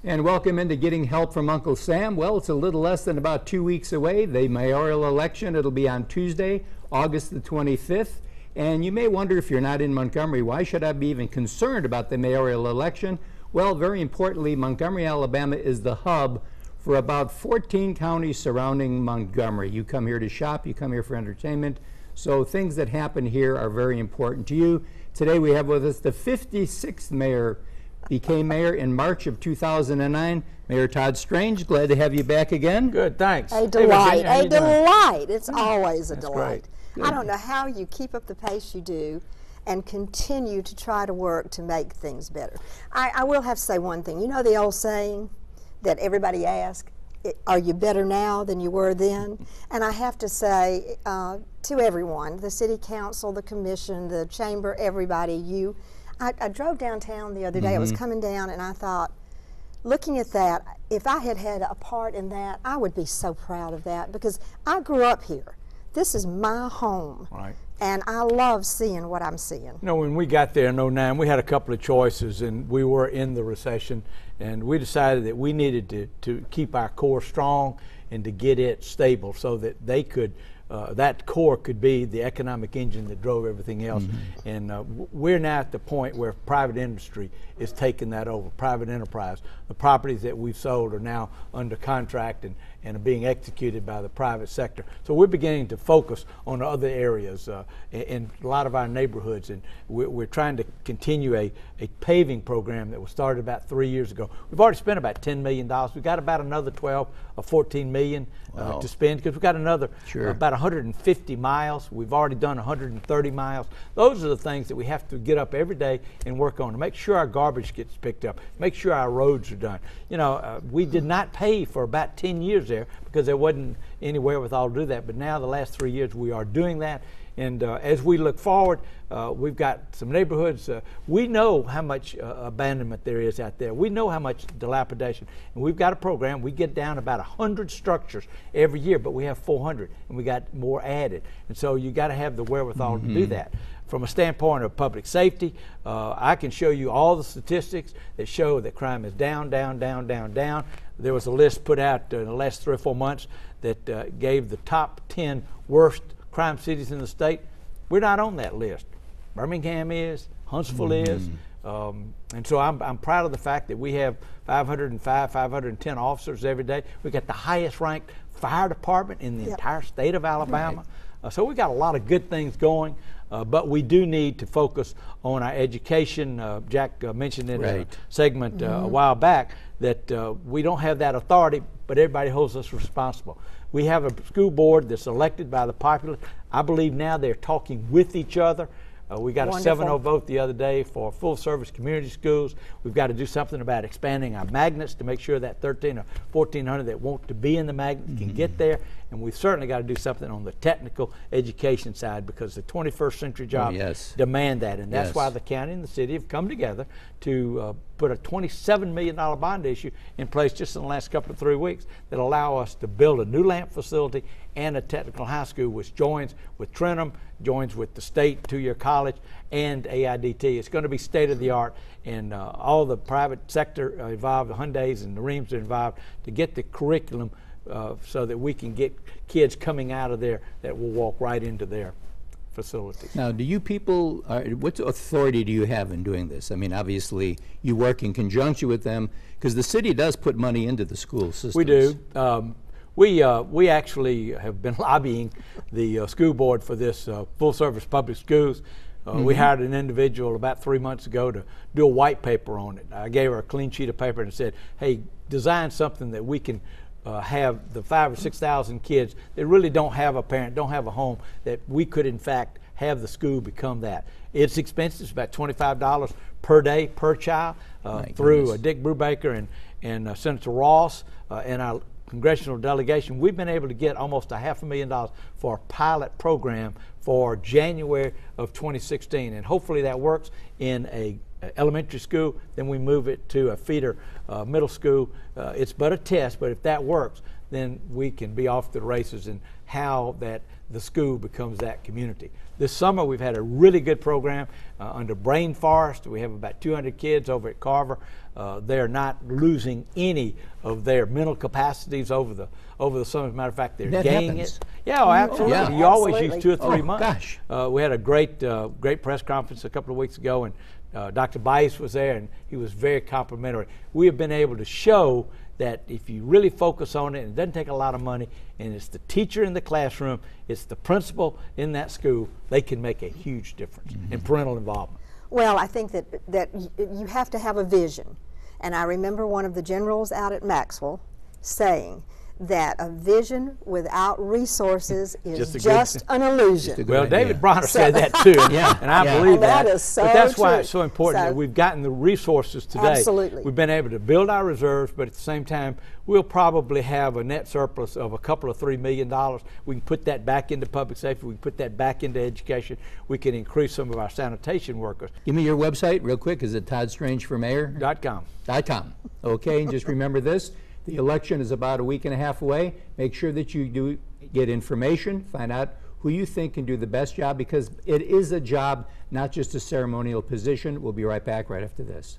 And welcome into Getting Help from Uncle Sam. Well, it's a little less than about 2 weeks away, the mayoral election. It'll be on Tuesday, August the 25th. And you may wonder, if you're not in Montgomery, why should I be even concerned about the mayoral election? Well, very importantly, Montgomery, Alabama is the hub for about 14 counties surrounding Montgomery. You come here to shop, you come here for entertainment. So things that happen here are very important to you. Today we have with us the 56th mayor, became mayor in March of 2009. Mayor Todd Strange, glad to have you back again. Good, thanks. A delight, a delight. It's always a delight. Great. I don't know how you keep up the pace you do and continue to try to work to make things better. I will have to say one thing. You know the old saying that everybody asks, are you better now than you were then? And I have to say to everyone, the city council, the commission, the chamber, everybody, you, I drove downtown the other day. I was coming down and I thought, looking at that, if I had had a part in that, I would be so proud of that, because I grew up here. This is my home. Right. And I love seeing what I'm seeing. You know, when we got there in '09, we had a couple of choices, and we were in the recession, and we decided that we needed to keep our core strong and to get it stable so that they could, that core could be the economic engine that drove everything else. And we're now at the point where private industry is taking that over, private enterprise. The properties that we've sold are now under contract and are being executed by the private sector. So we're beginning to focus on other areas in a lot of our neighborhoods, and we're trying to continue a paving program that was started about 3 years ago. We've already spent about $10 million. We've got about another 12 or 14 million to spend, because we've got another about 150 miles. We've already done 130 miles. Those are the things that we have to get up every day and work on to make sure our garbage gets picked up, make sure our roads are done. You know, we did not pave for about 10 years there because there wasn't any wherewithal to do that, but now the last 3 years we are doing that. And as we look forward, we've got some neighborhoods. We know how much abandonment there is out there. We know how much dilapidation. And we've got a program. We get down about 100 structures every year, but we have 400, and we got more added. And so you got to have the wherewithal to do that. From a standpoint of public safety, I can show you all the statistics that show that crime is down, down, down, down, down. There was a list put out in the last 3 or 4 months that gave the top 10 worst crime cities in the state. We're not on that list. Birmingham is, Huntsville is, and so I'm proud of the fact that we have 505, 510 officers every day. We got the highest ranked fire department in the entire state of Alabama. So we got a lot of good things going, but we do need to focus on our education. Jack mentioned in a segment a while back that we don't have that authority, but everybody holds us responsible. We have a school board that's elected by the populace. I believe now they're talking with each other. We got a 7-0 vote the other day for full-service community schools. We've got to do something about expanding our magnets to make sure that 1,300 or 1,400 that want to be in the magnet can get there. And we've certainly got to do something on the technical education side, because the 21st century jobs demand that. And that's why the county and the city have come together to put a $27 million bond issue in place just in the last couple of 3 weeks that allow us to build a new lamp facility and a technical high school, which joins with Trenum, joins with the state two-year college and AIDT. It's going to be state-of-the-art, and all the private sector involved, the Hyundais and the Reams are involved to get the curriculum so that we can get kids coming out of there that will walk right into their facilities. Now, do you people, what authority do you have in doing this? I mean, obviously, you work in conjunction with them, because the city does put money into the school systems. We do. We actually have been lobbying the school board for this full-service public schools. We hired an individual about 3 months ago to do a white paper on it. I gave her a clean sheet of paper and said, hey, design something that we can have the 5,000 or 6,000 kids that really don't have a parent, don't have a home, that we could in fact have the school become that. It's expensive. It's about $25 per day per child through Dick Brubaker and Senator Ross and our congressional delegation. We've been able to get almost $500,000 for a pilot program for January of 2016, and hopefully that works in a elementary school. Then we move it to a feeder middle school. It's but a test, but if that works, then we can be off to the races in how that the school becomes that community. This summer we've had a really good program under Brain Forest. We have about 200 kids over at Carver. They're not losing any of their mental capacities over the summer. As a matter of fact, they're That gaining happens. it. Yeah, oh, absolutely. Yeah. You always Absolutely. use 2 or 3 Oh, months. gosh. We had a great press conference a couple of weeks ago, and Dr. Bice was there, and he was very complimentary. We have been able to show that if you really focus on it, and it doesn't take a lot of money, and it's the teacher in the classroom, it's the principal in that school, they can make a huge difference in parental involvement. Well, I think that you have to have a vision. And I remember one of the generals out at Maxwell saying that a vision without resources is just an illusion. Good Well, idea. David Bronner said that too, and, Yeah, and I yeah. believe And that that. is so but that's why true. it's so important So- that we've gotten the resources today. Absolutely. We've been able to build our reserves, but at the same time, we'll probably have a net surplus of a couple of $3 million. We can put that back into public safety. We can put that back into education. We can increase some of our sanitation workers. Give me your website real quick. Is it toddstrangeformayor.com? .com. Okay, and just remember this. The election is about a week and a half away. Make sure that you do get information, find out who you think can do the best job, because it is a job, not just a ceremonial position. We'll be right back right after this.